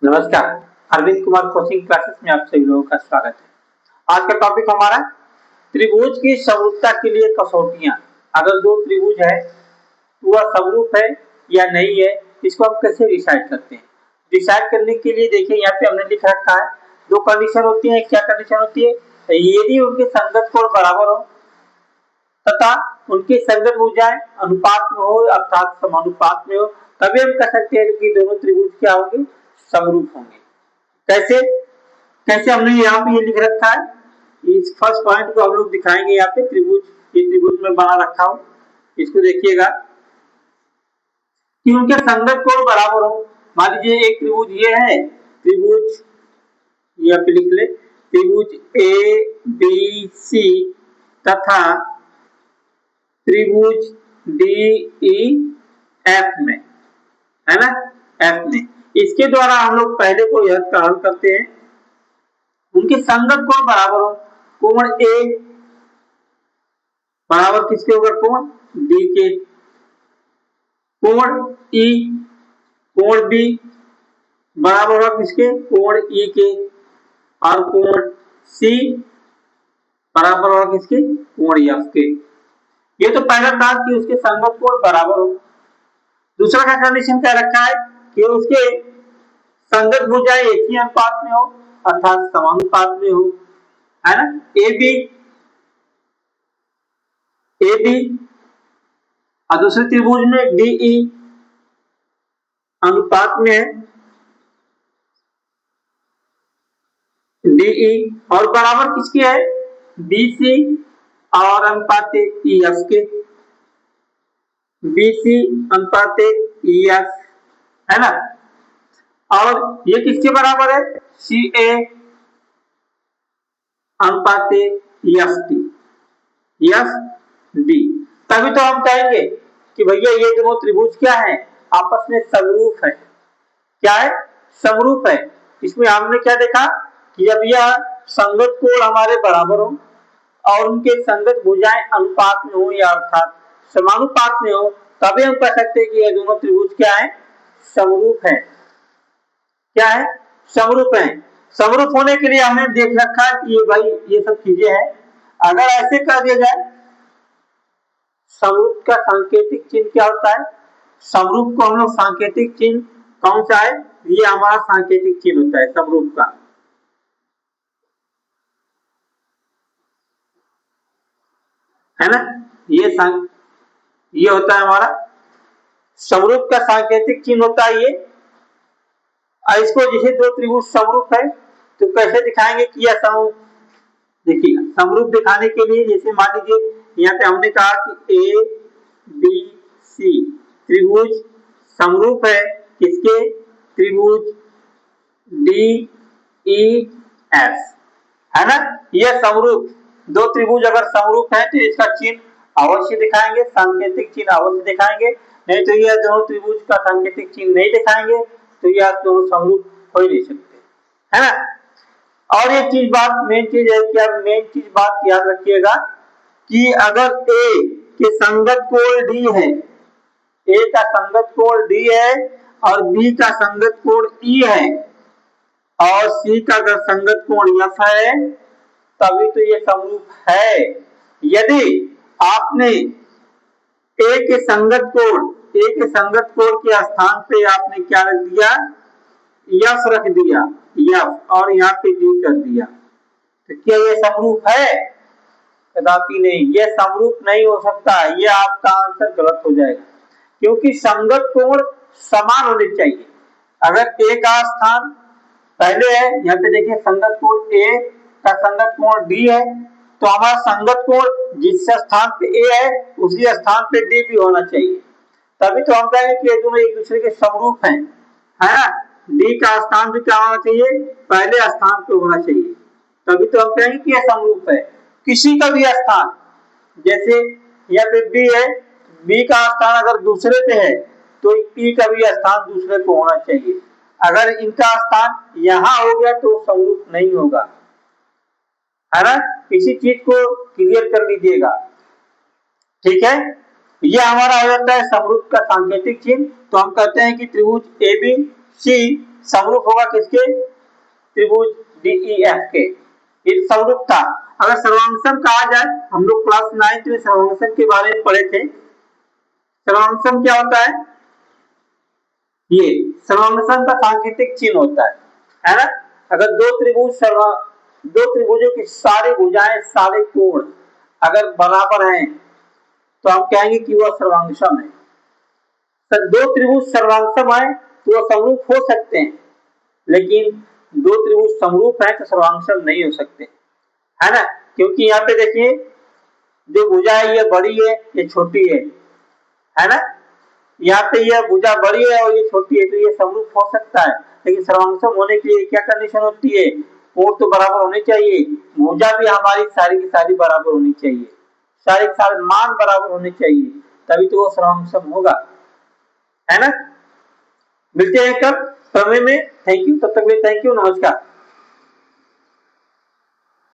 नमस्कार। Arvind Kumar coaching classes में आप सभी लोगों का स्वागत है। आज का टॉपिक हमारा त्रिभुज की समरूपता के लिए कसौटियां। अगर दो त्रिभुज है तो वह समरूप है या नहीं है, इसको हम कैसे डिसाइड करते हैं। डिसाइड करने के लिए देखिए यहाँ पे हमने लिख रखा है दो कंडीशन होती है। क्या कंडीशन होती है? यदि उनके संगत कोण बराबर हो तथा उनकी संगत भुजाएं अनुपात में हो अर्थात समानुपात में हो, तभी हम कह सकते हैं कि दोनों त्रिभुज क्या होंगे, समरूप होंगे। कैसे कैसे हमने यहाँ पे ये लिख रखा है। इस फर्स्ट पॉइंट को हम लोग दिखाएंगे। यहाँ पे त्रिभुज, ये त्रिभुज में बना रखा हूं, इसको देखिएगा कि उनके संगत कोण बराबर हो। मान लीजिए एक त्रिभुज ये है, त्रिभुज यहाँ पे लिख ले, त्रिभुज ए बी सी तथा त्रिभुज डी ई एफ में, है ना, एफ में। इसके द्वारा हम लोग पहले को यह हल करते हैं। उनके संगत कोण बराबर हो। कोण ए बराबर किसके होगा? कोण डी के। कोण ई, कोण बी बराबर होगा किसके? कोण ई के। और कोण सी बराबर होगा किसके? कोण एफ के। ये तो पहला था कि उसके संगत कोण बराबर हो। दूसरा का कंडीशन क्या रखा है कि उसके संगत भुजाएं एक ही अनुपात में हो अर्थात समानुपात में हो, है ना। ए बी और दूसरे त्रिभुज में डीई अनुपात में है, डीई और बराबर किसके है? बीसी और अनुपात ई एफ के। बीसी अनुपात ई एफ, है ना। और ये किसके बराबर है? सी ए अनुपात एफ टी, एफ डी। तभी तो हम कहेंगे कि भैया ये दोनों त्रिभुज क्या है? आपस में समरूप है। क्या है? समरूप है। इसमें हमने क्या देखा कि अब यह संगत कोण हमारे बराबर हो और उनके संगत भुजाएं अनुपात में हो या अर्थात समानुपात में हो, तभी हम कह सकते हैं कि ये दोनों त्रिभुज क्या है? समरूप है। क्या है? समरूप है। समरूप होने के लिए हमने देख रखा है कि ये भाई ये सब चीजें हैं। अगर ऐसे कर दिया जाए, समरूप का सांकेतिक चिन्ह क्या होता है? समरूप को हम लोग सांकेतिक चिन्ह कौन सा है? ये हमारा सांकेतिक चिन्ह होता है समरूप का, है ना। ये होता है हमारा समरूप का सांकेतिक चिन्ह होता है ये। इसको जैसे दो त्रिभुज समरूप है तो कैसे दिखाएंगे कि यह समरूप? देखिए समरूप दिखाने के लिए जैसे मान लीजिए यहाँ पे हमने कहा कि ए बी सी त्रिभुज समरूप है किसके? त्रिभुज डी ई एफ, है ना। यह समरूप दो त्रिभुज अगर समरूप है तो इसका चिन्ह अवश्य दिखाएंगे, सांकेतिक चिन्ह अवश्य दिखाएंगे। नहीं तो यह दोनों त्रिभुज का सांकेतिक चिन्ह नहीं दिखाएंगे तो यह दोनों समरूप हो ही नहीं सकते, है ना। और एक चीज बात मेन चीज है, क्या मेन चीज बात याद रखिएगा कि अगर ए के संगत कोण डी है, ए का संगत कोण डी है और बी का संगत कोण ई है और सी का अगर संगत कोण एफ है, तभी तो ये समरूप है। यदि आपने ए के संगत कोण के स्थान पे आपने क्या रख दिया? यफ रख दिया, यफ, और यहाँ पे डी कर दिया, तो क्या ये समरूप है? कदापि नहीं, ये समरूप नहीं हो सकता। ये आपका आंसर गलत हो जाएगा क्योंकि संगत कोण समान होने चाहिए। अगर ए का स्थान पहले है, यहाँ पे देखिए संगत कोण ए का संगत कोण डी है, तो हमारा संगत कोण जिस स्थान पे ए है उसी स्थान पे डी भी होना चाहिए। तभी तो हम कहेंगे कि ये दोनों एक दूसरे के समरूप हैं, है ना। डी का स्थान भी क्या होना चाहिए? पहले स्थान पे होना चाहिए, तभी तो हम कहेंगे कि यह समरूप है। किसी का भी स्थान, जैसे यहाँ पे बी है, बी का स्थान अगर दूसरे पे है तो ई का भी स्थान दूसरे पे होना चाहिए। अगर इनका स्थान यहां हो गया तो समरूप नहीं होगा, है ना। इसी चीज को क्लियर कर लीजिएगा, ठीक है। यह हमारा हो जाता है समरूप का सांकेतिक चिन्ह। तो हम कहते हैं कि त्रिभुज ए बी सी समरूप होगा किसके? त्रिभुज DEF के। ये समरूप था। अगर सर्वांगसम कहा जाए, हम लोग क्लास 9 में सर्वांगसम के बारे में पढ़े थे। सर्वांगसम क्या होता है? ये सर्वांगसम का सांकेतिक चिन्ह होता है ना? अगर दो त्रिभुजों की सारी भुजाएं, सारे कोण अगर बराबर हैं तो हम कहेंगे कि वह सर्वांगसम है। तो दो त्रिभुज सर्वांगसम है तो वह समरूप हो सकते हैं, लेकिन दो त्रिभुज समरूप है तो सर्वांगसम नहीं हो सकते, है ना? क्योंकि यहाँ पे देखिए, जो भुजा है ये बड़ी है, ये छोटी है ना? यहाँ पे यह भुजा बड़ी है और ये छोटी है, तो ये समरूप हो सकता है। लेकिन सर्वांगसम होने के लिए क्या कंडीशन होती है? कोण तो बराबर होने चाहिए, भुजा भी हमारी सारी की सारी बराबर होनी चाहिए, सारे के सारे मान बराबर होने चाहिए, तभी तो वो सर्वांगसम होगा, है ना? मिलते हैं कल समय में। थैंक यू, तब तक के लिए थैंक यू, नमस्कार।